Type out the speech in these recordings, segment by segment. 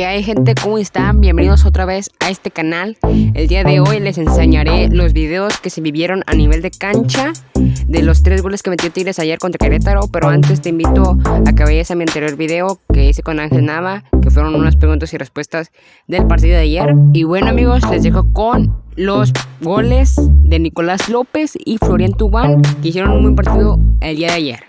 ¿Qué hay, gente? ¿Cómo están? Bienvenidos otra vez a este canal. El día de hoy les enseñaré los videos que se vivieron a nivel de cancha de los 3 goles que metió Tigres ayer contra Querétaro. Pero antes te invito a que vayas a mi anterior video que hice con Ángel Nava, que fueron unas preguntas y respuestas del partido de ayer. Y bueno, amigos, les dejo con los goles de Nicolás López y Florian Thauvin, que hicieron un buen partido el día de ayer.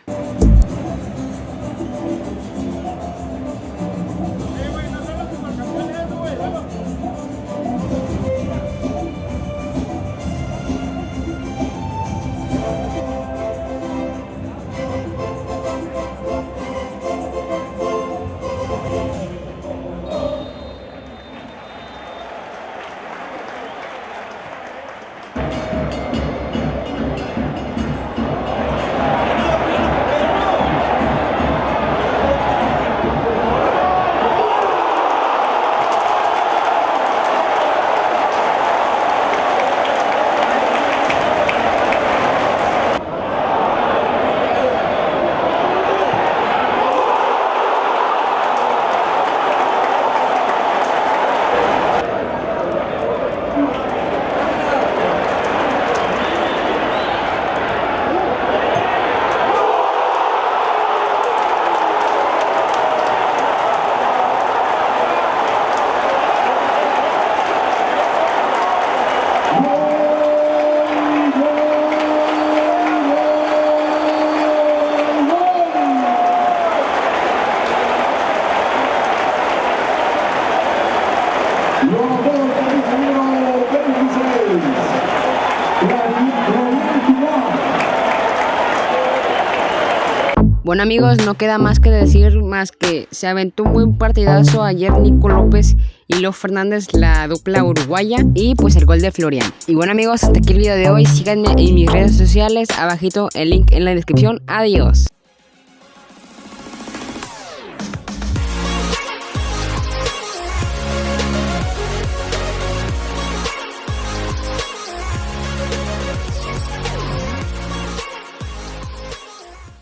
Bueno, amigos, no queda más que decir más que se aventó un buen partidazo ayer Nico López y Leo Fernández, la dupla uruguaya, y pues el gol de Florian. Y bueno, amigos, hasta aquí el video de hoy. Síganme en mis redes sociales, abajito el link en la descripción. Adiós.